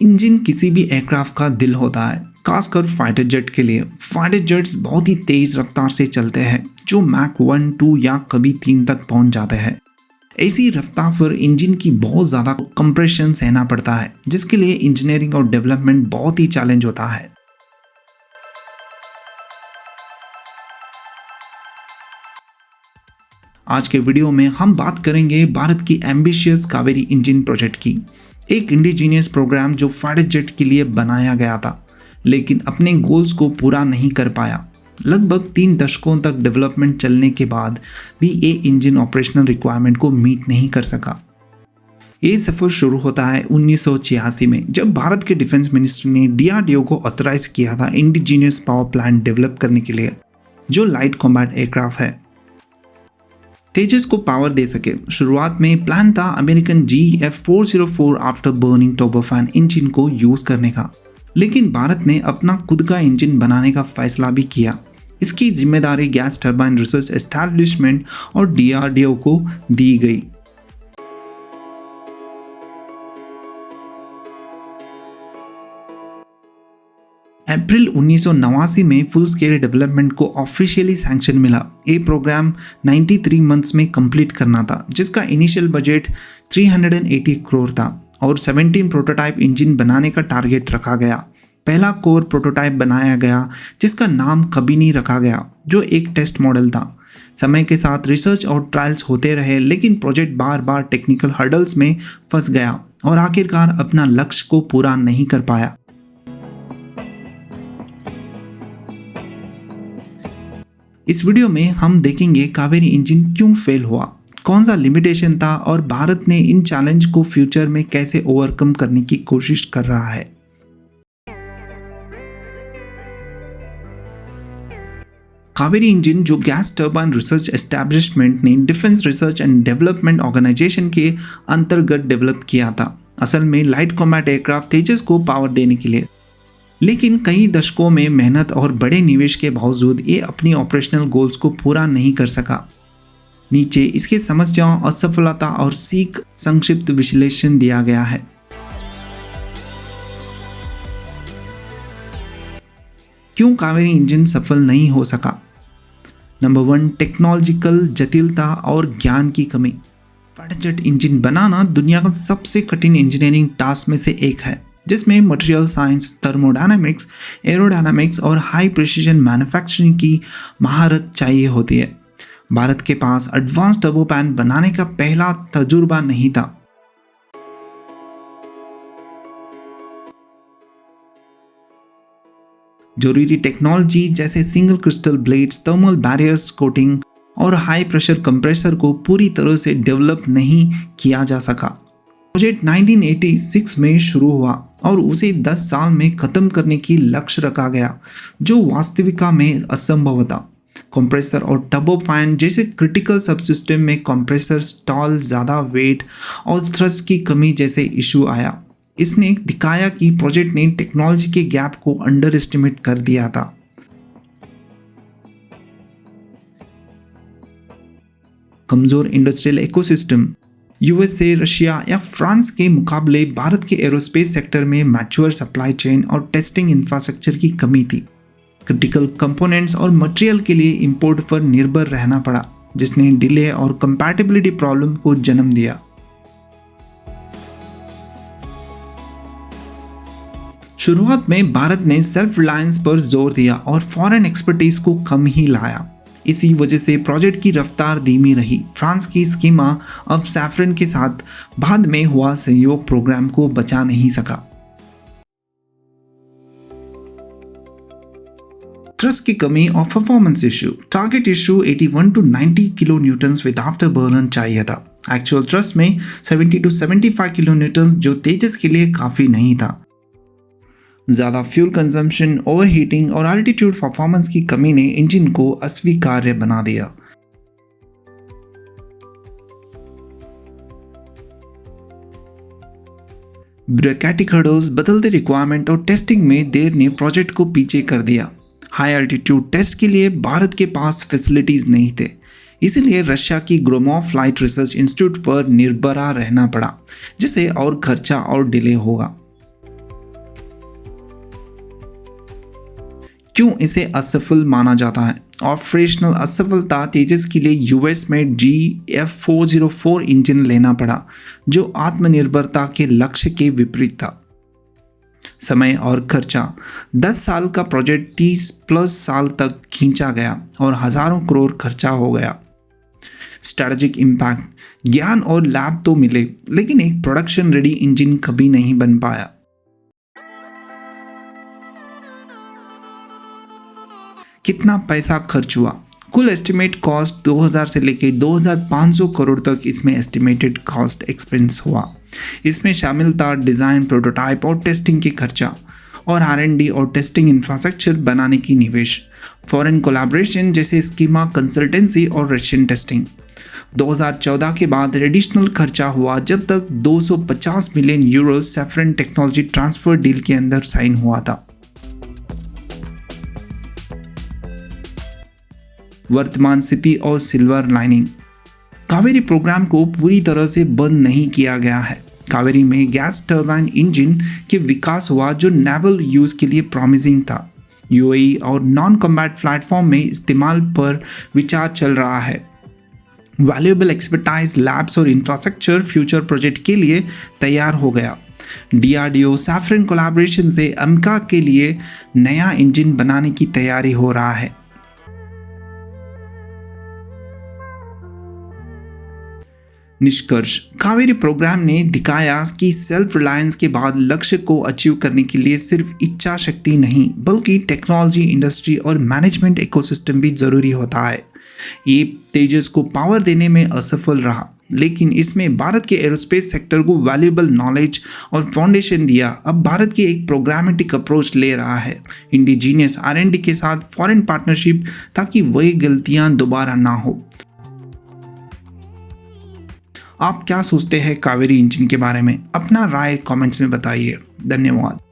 Engine किसी भी aircraft का दिल होता है, खासकर फाइटर जेट के लिए। फाइटर जेट्स बहुत ही तेज रफ्तार से चलते हैं, जो मैक 1, 2 या कभी 3 तक पहुंच जाते हैं। ऐसी रफ्तार पर इंजन की बहुत ज़्यादा कंप्रेशन सहना पड़ता है, जिसके लिए इंजीनियरिंग और डेवलपमेंट बहुत ही चैलेंज होता है। आज के वीडियो में हम बात करेंगे भारत की एम्बिशियस कावेरी इंजन प्रोजेक्ट की, एक इंडिजीनियस प्रोग्राम जो फाइटर जेट के लिए बनाया गया था, लेकिन अपने गोल्स को पूरा नहीं कर पाया। लगभग 3 दशकों तक डेवलपमेंट चलने के बाद भी ये इंजन ऑपरेशनल रिक्वायरमेंट को मीट नहीं कर सका। ये सफ़र शुरू होता है 1986 में, जब भारत के डिफेंस मिनिस्टर ने DRDO को ऑथराइज किया था इंडिजीनियस पावर प्लांट डेवलप करने के लिए, जो लाइट कॉम्बैट एयरक्राफ्ट है, तेजस को पावर दे सके। शुरुआत में प्लान था American GF404 after burning turbofan engine को यूज करने का, लेकिन भारत ने अपना खुद का इंजन बनाने का फैसला भी किया। इसकी जिम्मेदारी गैस टर्बाइन रिसर्च एस्टैब्लिशमेंट और DRDO को दी गई। अप्रैल 1989 में फुल स्केल डेवलपमेंट को ऑफिशियली सैंक्शन मिला। ये प्रोग्राम 93 मंथ्स में कंप्लीट करना था, जिसका इनिशियल बजट 380 करोड़ था और 17 प्रोटोटाइप इंजन बनाने का टारगेट रखा गया। पहला कोर प्रोटोटाइप बनाया गया, जिसका नाम कभी नहीं रखा गया, जो एक टेस्ट मॉडल था। समय के साथ रिसर्च और ट्रायल्स होते रहे, लेकिन प्रोजेक्ट बार बार टेक्निकल हर्डल्स में फंस गया और आखिरकार अपना लक्ष्य को पूरा नहीं कर पाया। इस वीडियो में हम देखेंगे कावेरी इंजन क्यों फेल हुआ, कौन सा लिमिटेशन था और भारत ने इन चैलेंज को फ्यूचर में कैसे ओवरकम करने की कोशिश कर रहा है। कावेरी इंजन, जो गैस टर्बाइन रिसर्च एस्टैब्लिशमेंट ने defence research and development organisation के अंतर्गत डेवलप किया था, असल में लाइट कॉम्बैट एयरक्राफ्ट तेजस को पावर देने के लिए। लेकिन कई दशकों में मेहनत और बड़े निवेश के बावजूद ये अपनी ऑपरेशनल गोल्स को पूरा नहीं कर सका। नीचे इसके समस्याओं, असफलता और सीख संक्षिप्त विश्लेषण दिया गया है। क्यों कावेरी इंजन सफल नहीं हो सका? नंबर 1, टेक्नोलॉजिकल जटिलता और ज्ञान की कमी। फाइटर जेट इंजन बनाना दुनिया का सबसे कठिन इंजीनियरिंग टास्क में से एक है, जिसमें मटेरियल साइंस, थर्मोडायनामिक्स, एरोडायनामिक्स और हाई प्रिसीजन मैन्युफैक्चरिंग की महारत चाहिए होती है। भारत के पास एडवांस टर्बोफैन बनाने का पहला तजुर्बा नहीं था। जरूरी टेक्नोलॉजी जैसे single crystal blades, thermal barriers coating और हाई प्रेशर कंप्रेसर को पूरी तरह से डेवलप नहीं किया जा सका। प्रोजेक्ट 1986 में शुरू हुआ और उसे 10 साल में खत्म करने की लक्ष्य रखा गया, जो वास्तविकता में असंभव था। कंप्रेसर और टर्बोफैन जैसे क्रिटिकल सबसिस्टम में कंप्रेसर स्टॉल, ज़्यादा वेट और थ्रस्ट की कमी जैसे इशू आया। इसने दिखाया कि प्रोजेक्ट ने टेक्नोलॉजी के गैप को अंडर एस्टिमेट कर दिया था। कमजोर इंडस्ट्रियल इकोसिस्टम। USA, रशिया या फ्रांस के मुकाबले भारत के एरोस्पेस सेक्टर में मैच्योर सप्लाई चेन और टेस्टिंग इंफ्रास्ट्रक्चर की कमी थी। क्रिटिकल कंपोनेंट्स और मटेरियल के लिए इंपोर्ट पर निर्भर रहना पड़ा, जिसने डिले और कंपैटिबिलिटी प्रॉब्लम को जन्म दिया। शुरुआत में भारत ने सेल्फ रिलायंस पर जोर दिया और फॉरेन एक्सपर्टीज को कम ही लाया। इसी वजह से प्रोजेक्ट की रफ्तार धीमी रही। फ्रांस की स्कीमा अब सैफरन के साथ बाद में हुआ सहयोग प्रोग्राम को बचा नहीं सका। ट्रस्ट की कमी और performance issue. Target issue 81 to 90 kilo Newton's with after burner चाहिए था। एक्चुअल ट्रस्ट में 70 to 75 किलो न्यूटन्स, जो तेजस के लिए काफी नहीं था। ज़्यादा फ्यूल कंजम्पशन, ओवरहीटिंग और अल्टीट्यूड परफॉर्मेंस की कमी ने इंजन को अस्वीकार्य बना दिया। ब्यूरोक्रेटिक हर्डल्स, बदलते रिक्वायरमेंट और टेस्टिंग में देर ने प्रोजेक्ट को पीछे कर दिया। हाई अल्टीट्यूड टेस्ट के लिए भारत के पास फैसिलिटीज नहीं थे, इसलिए रशिया की ग्रोमोव फ्लाइट रिसर्च इंस्टीट्यूट पर निर्भर रहना पड़ा, जिससे और खर्चा और डिले होगा। क्यों इसे असफल माना जाता है? ऑपरेशनल असफलता तेजस के लिए यूएस में GF404 इंजन लेना पड़ा, जो आत्मनिर्भरता के लक्ष्य के विपरीत था। समय और खर्चा, 10 साल का प्रोजेक्ट 30 प्लस साल तक खींचा गया और हजारों करोड़ खर्चा हो गया। स्ट्रेटेजिक इम्पैक्ट, ज्ञान और लैब तो मिले, लेकिन एक प्रोडक्शन रेडी इंजन कभी नहीं बन पाया। कितना पैसा खर्च हुआ? कुल एस्टिमेट कॉस्ट 2000 से लेकर 2500 करोड़ तक इसमें एस्टिमेटेड कॉस्ट एक्सपेंस हुआ। इसमें शामिल था डिज़ाइन, प्रोटोटाइप और टेस्टिंग के खर्चा और R&D और टेस्टिंग इंफ्रास्ट्रक्चर बनाने की निवेश, फॉरेन कोलैबोरेशन जैसे स्कीमा कंसल्टेंसी और रशियन टेस्टिंग। 2014 के बाद एडिशनल खर्चा हुआ जब तक 250 million euro saffron technology transfer deal के अंदर साइन हुआ था। वर्तमान स्थिति और सिल्वर लाइनिंग, कावेरी प्रोग्राम को पूरी तरह से बंद नहीं किया गया है। कावेरी में गैस टर्बाइन इंजन के विकास हुआ जो नेवल यूज के लिए प्रॉमिसिंग था। UAE और नॉन कॉम्बैट प्लेटफॉर्म में इस्तेमाल पर विचार चल रहा है। वैल्यूएबल एक्सपर्टाइज, लैब्स और इंफ्रास्ट्रक्चर फ्यूचर प्रोजेक्ट के लिए तैयार हो गया। DRDO सैफरन कोलैबोरेशन से अमका के लिए नया इंजन बनाने की तैयारी हो रहा है। निष्कर्ष, कावेरी प्रोग्राम ने दिखाया कि सेल्फ रिलायंस के बाद लक्ष्य को अचीव करने के लिए सिर्फ इच्छा शक्ति नहीं, बल्कि टेक्नोलॉजी, इंडस्ट्री और मैनेजमेंट इकोसिस्टम भी जरूरी होता है। ये तेजस को पावर देने में असफल रहा, लेकिन इसमें भारत के एरोस्पेस सेक्टर को वैल्यूएबल नॉलेज और फाउंडेशन दिया। अब भारत की एक प्रोग्रामेटिक अप्रोच ले रहा है, इंडिजीनियस R&D के साथ फॉरेन पार्टनरशिप, ताकि वही गलतियां दोबारा ना हो। आप क्या सोचते हैं कावेरी इंजन के बारे में? अपना राय कमेंट्स में बताइए। धन्यवाद।